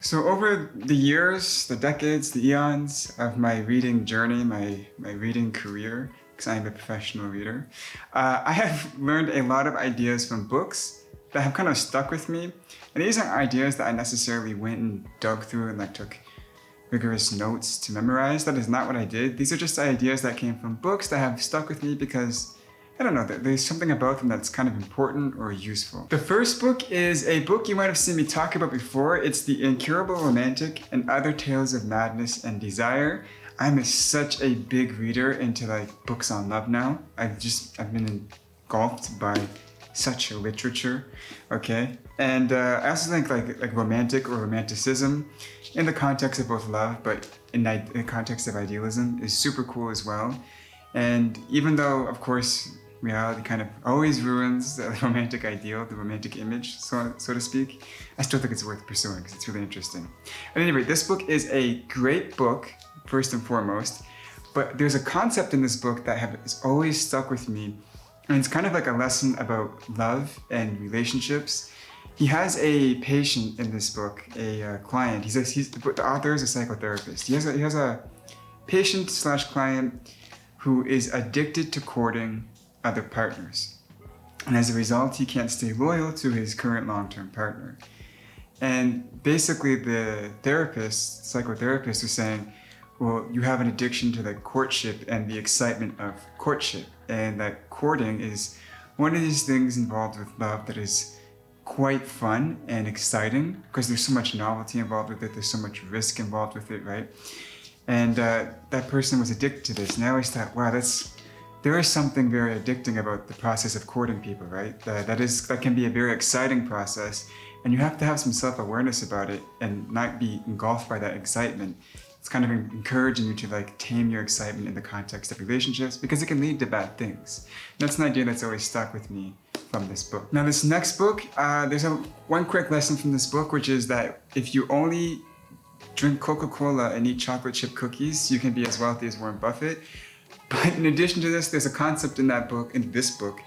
So over the years, the decades, the eons of my reading journey, my reading career, because I'm a professional reader, I have learned a lot of ideas from books that have kind of stuck with me. And these aren't ideas that I necessarily went and dug through and took rigorous notes to memorize. That is not what I did. These are just ideas that came from books that have stuck with me because I don't know, there's something about them that's kind of important or useful. The first book is a book you might have seen me talk about before. It's The Incurable Romantic and Other Tales of Madness and Desire. I'm such a big reader into books on love now. I've been engulfed by such a literature, okay? And I also think like romantic or romanticism in the context of both love, but in the context of idealism is super cool as well. And even though, of course, reality kind of always ruins the romantic ideal, the romantic image, so to speak, I still think it's worth pursuing because it's really interesting. At any rate, this book is a great book, first and foremost, but there's a concept in this book that has always stuck with me, and it's kind of like a lesson about love and relationships. He has a patient in this book, a client. The author is a psychotherapist. He has a patient/client who is addicted to courting other partners. And as a result, he can't stay loyal to his current long-term partner. And basically the psychotherapist was saying, well, you have an addiction to courtship and the excitement of courtship. And that courting is one of these things involved with love that is quite fun and exciting because there's so much novelty involved with it. There's so much risk involved with it, right? And that person was addicted to this. And I always thought, wow, there is something very addicting about the process of courting people, right? That can be a very exciting process, and you have to have some self-awareness about it and not be engulfed by that excitement. It's kind of encouraging you to tame your excitement in the context of relationships because it can lead to bad things. And that's an idea that's always stuck with me from this book. Now this next book, there's one quick lesson from this book, which is that if you only drink Coca-Cola and eat chocolate chip cookies, you can be as wealthy as Warren Buffett. But in addition to this, there's a concept in this book,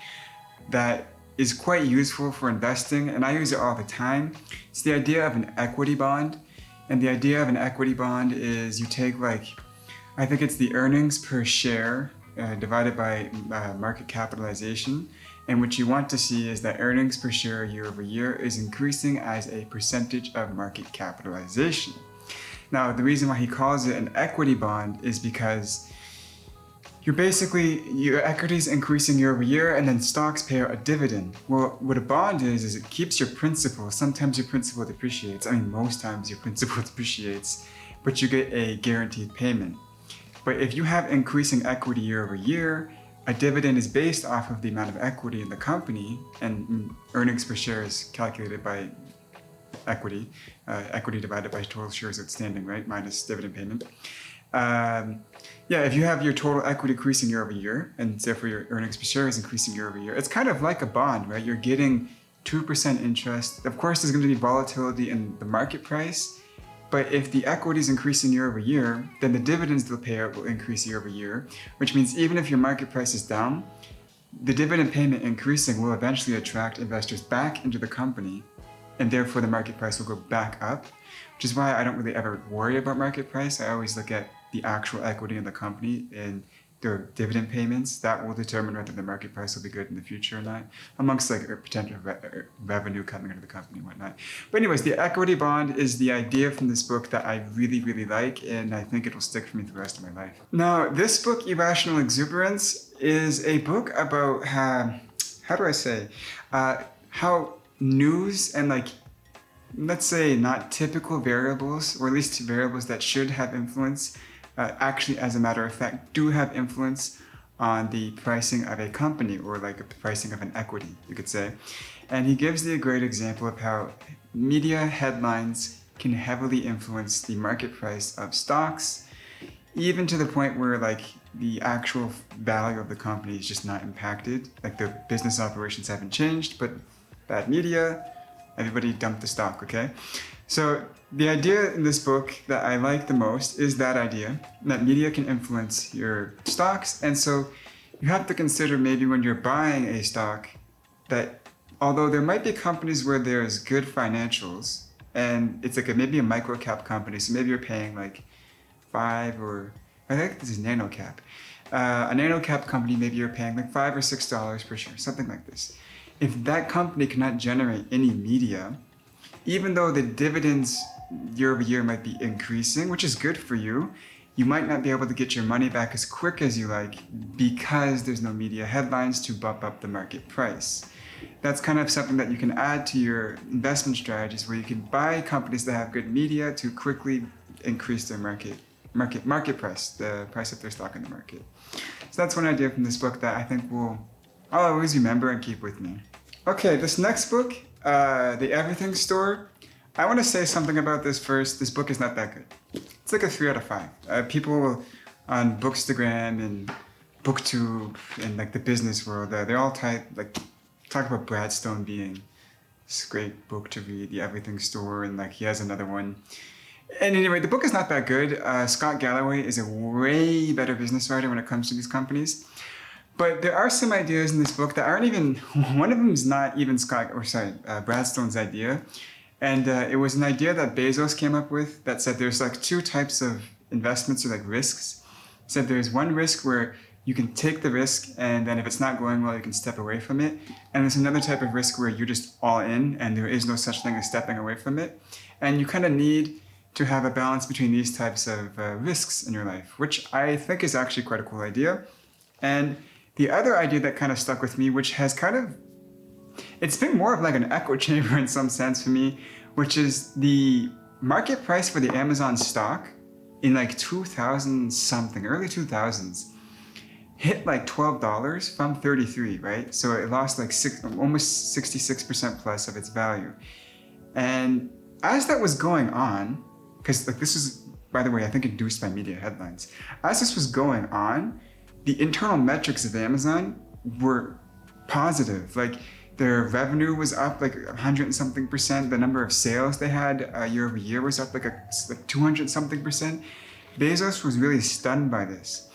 that is quite useful for investing, and I use it all the time. It's the idea of an equity bond. And the idea of an equity bond is you take I think it's the earnings per share divided by market capitalization. And what you want to see is that earnings per share year over year is increasing as a percentage of market capitalization. Now, the reason why he calls it an equity bond is because your equity is increasing year over year, and then stocks pay out a dividend. Well, what a bond is it keeps your principal. Sometimes your principal depreciates. Most times your principal depreciates, but you get a guaranteed payment. But if you have increasing equity year over year, a dividend is based off of the amount of equity in the company, and earnings per share is calculated by equity divided by total shares outstanding, right, minus dividend payment. If you have your total equity increasing year over year, and therefore your earnings per share is increasing year over year, it's kind of like a bond, right? You're getting 2% interest. Of course, there's going to be volatility in the market price, but if the equity is increasing year over year, then the dividends they'll pay out will increase year over year, which means even if your market price is down, the dividend payment increasing will eventually attract investors back into the company, and therefore the market price will go back up, which is why I don't really ever worry about market price. I always look at the actual equity in the company and their dividend payments. That will determine whether the market price will be good in the future or not, amongst potential revenue coming into the company and whatnot. But anyways, the equity bond is the idea from this book that I really, really like, and I think it will stick for me for the rest of my life. Now, this book, Irrational Exuberance, is a book about how news and let's say not typical variables, or at least variables that should have influence, actually as a matter of fact do have influence on the pricing of a company, or the pricing of an equity, you could say. And he gives a great example of how media headlines can heavily influence the market price of stocks, even to the point where the actual value of the company is just not impacted. The business operations haven't changed, but bad media, everybody dumped the stock, okay? So the idea in this book that I like the most is that idea that media can influence your stocks. And so you have to consider maybe when you're buying a stock that although there might be companies where there's good financials, and it's like maybe a micro cap company. So maybe you're paying like I think this is nano cap. A nano cap company, maybe you're paying like $5 or $6 per share, something like this. If that company cannot generate any media, even though the dividends year over year might be increasing, which is good for you, you might not be able to get your money back as quick as you like because there's no media headlines to bump up the market price. That's kind of something that you can add to your investment strategies, where you can buy companies that have good media to quickly increase their market price, the price of their stock in the market. So that's one idea from this book that I think I'll always remember and keep with me. Okay, this next book, The Everything Store. I want to say something about this first. This book is not that good. It's like a 3 out of 5. People on Bookstagram and BookTube and like the business world, they're all talk about Brad Stone being this great book to read, The Everything Store, and like he has another one. And anyway, the book is not that good. Scott Galloway is a way better business writer when it comes to these companies. But there are some ideas in this book that aren't even, one of them is not even Brad Stone's idea. And it was an idea that Bezos came up with that said there's like 2 types of investments or like risks. Said there's one risk where you can take the risk and then if it's not going well, you can step away from it. And there's another type of risk where you're just all in and there is no such thing as stepping away from it. And you kind of need to have a balance between these types of risks in your life, which I think is actually quite a cool idea. And the other idea that kind of stuck with me, which has it's been more of like an echo chamber in some sense for me, which is the market price for the Amazon stock in like 2000 something, early 2000s, hit like $12 from 33, right? So it lost like almost 66% plus of its value. And as that was going on, because like this was, by the way, I think induced by media headlines, as this was going on, the internal metrics of Amazon were positive. Like their revenue was up like 100 and something percent. The number of sales they had year over year was up like 200 something percent. Bezos was really stunned by this.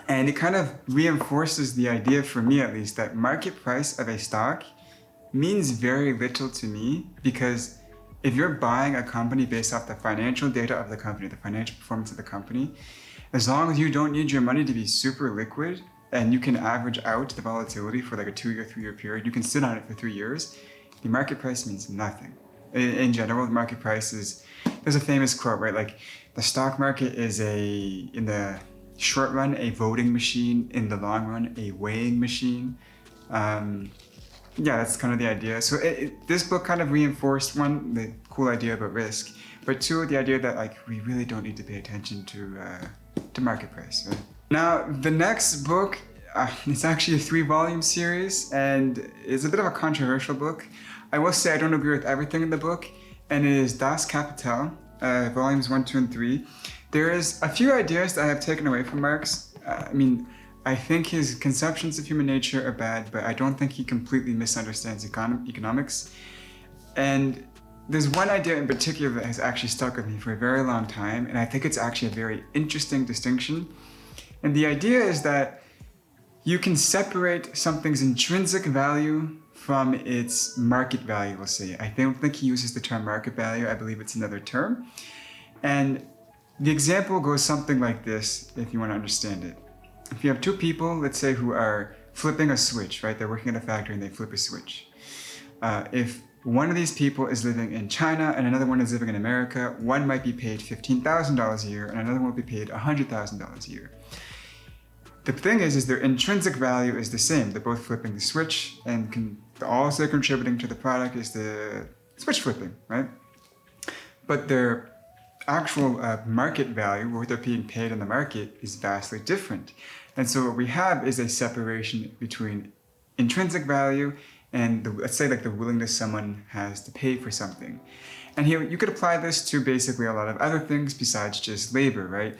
And it kind of reinforces the idea, for me at least, that market price of a stock means very little to me, because if you're buying a company based off the financial data of the company, the financial performance of the company, as long as you don't need your money to be super liquid and you can average out the volatility for like a 2-year, 3-year period, you can sit on it for 3 years, the market price means nothing. In general, the market price there's a famous quote, right? Like the stock market is in the short run, a voting machine; in the long run, a weighing machine. Yeah, that's kind of the idea. So this book kind of reinforced, one, the cool idea about risk, but 2, the idea that like we really don't need to pay attention to market price. Right? Now, the next book, it's actually a 3-volume series, and it's a bit of a controversial book. I will say I don't agree with everything in the book, and it is Das Kapital, volumes 1, 2, and 3. There is a few ideas that I have taken away from Marx. I think his conceptions of human nature are bad, but I don't think he completely misunderstands economics. And there's one idea in particular that has actually stuck with me for a very long time, and I think it's actually a very interesting distinction. And the idea is that you can separate something's intrinsic value from its market value, we'll say. I don't think he uses the term market value. I believe it's another term. And the example goes something like this, if you want to understand it. If you have 2 people, let's say, who are flipping a switch, right? They're working at a factory and they flip a switch. If one of these people is living in China and another one is living in America, one might be paid $15,000 a year and another one will be paid $100,000 a year. The thing is their intrinsic value is the same. They're both flipping the switch, and all they're contributing to the product is the switch flipping, right? But their actual market value, what they're being paid in the market, is vastly different. And so what we have is a separation between intrinsic value and let's say like the willingness someone has to pay for something. And here you could apply this to basically a lot of other things besides just labor, right?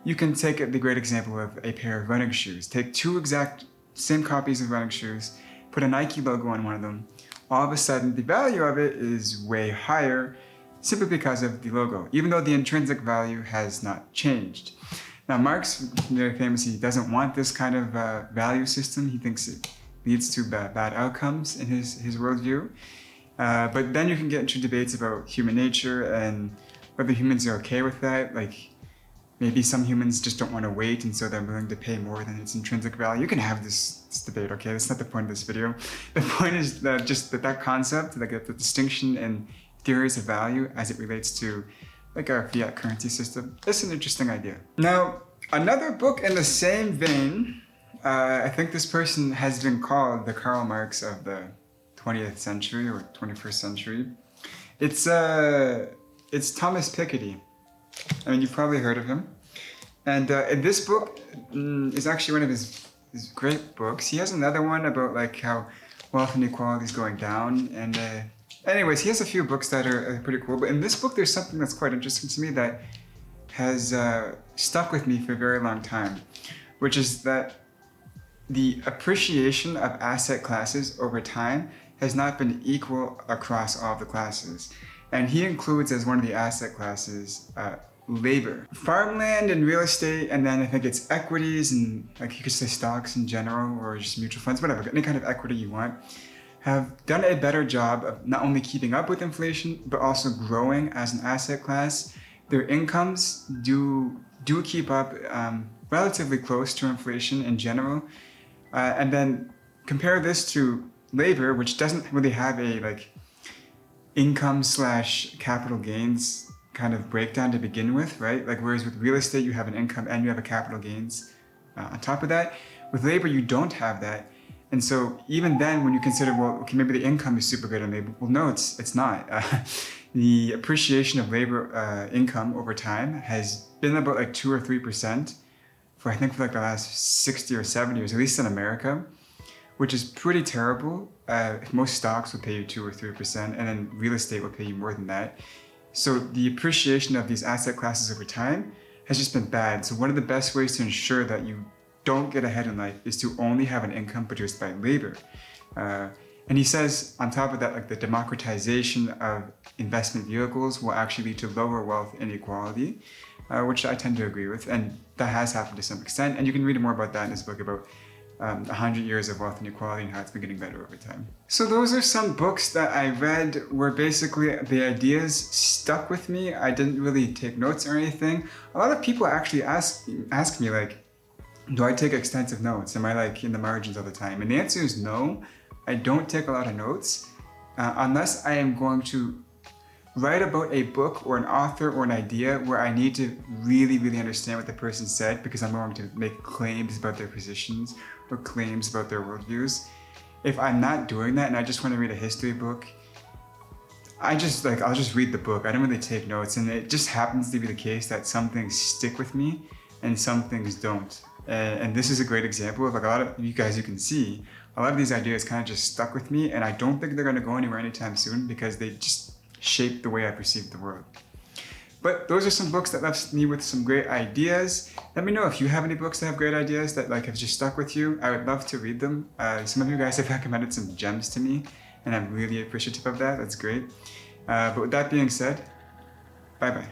You can take the great example of a pair of running shoes. Take 2 exact same copies of running shoes, put a Nike logo on one of them. All of a sudden, the value of it is way higher simply because of the logo, even though the intrinsic value has not changed. Now, Marx, very famously, doesn't want this kind of value system. He thinks it leads to bad outcomes in his worldview. But then you can get into debates about human nature and whether humans are okay with that. Like maybe some humans just don't want to wait, and so they're willing to pay more than its intrinsic value. You can have this debate, okay? That's not the point of this video. The point is that just that concept, like the distinction in theories of value as it relates to like our fiat currency system. It's an interesting idea. Now, another book in the same vein, I think this person has been called the Karl Marx of the 20th century or 21st century. It's Thomas Piketty. I mean, you've probably heard of him. And this book is actually one of his great books. He has another one about like how wealth inequality is going down. And anyways, he has a few books that are pretty cool. But in this book, there's something that's quite interesting to me that has stuck with me for a very long time, which is that the appreciation of asset classes over time has not been equal across all of the classes. And he includes as one of the asset classes labor, farmland and real estate, and then I think it's equities and like you could say stocks in general or just mutual funds, whatever, any kind of equity you want, have done a better job of not only keeping up with inflation, but also growing as an asset class. Their incomes do keep up relatively close to inflation in general. And then compare this to labor, which doesn't really have a like income / capital gains kind of breakdown to begin with, right? Like whereas with real estate, you have an income and you have a capital gains on top of that. With labor, you don't have that. And so even then, when you consider, well, okay, maybe the income is super good on labor. Well, no, it's not. The appreciation of labor income over time has been about like 2 or 3% for I think for like the last 60 or 70 years, at least in America, which is pretty terrible. Most stocks will pay you 2 or 3%, and then real estate will pay you more than that. So the appreciation of these asset classes over time has just been bad. So one of the best ways to ensure that you don't get ahead in life is to only have an income produced by labor. And he says on top of that, like the democratization of investment vehicles will actually lead to lower wealth inequality, which I tend to agree with. And that has happened to some extent. And you can read more about that in his book about 100 years of wealth inequality and how it's been getting better over time. So those are some books that I read where basically the ideas stuck with me. I didn't really take notes or anything. A lot of people actually ask me like, do I take extensive notes? Am I like in the margins all the time? And the answer is no. I don't take a lot of notes unless I am going to write about a book or an author or an idea where I need to really, really understand what the person said because I'm going to make claims about their positions or claims about their worldviews. If I'm not doing that and I just want to read a history book, I'll just read the book. I don't really take notes, and it just happens to be the case that some things stick with me and some things don't. And this is a great example of like a lot of you guys, you can see a lot of these ideas kind of just stuck with me, and I don't think they're going to go anywhere anytime soon because they just shape the way I perceive the world. But those are some books that left me with some great ideas. Let me know if you have any books that have great ideas that like have just stuck with you. I would love to read them. Some of you guys have recommended some gems to me, and I'm really appreciative of that. That's great. But with that being said, bye-bye.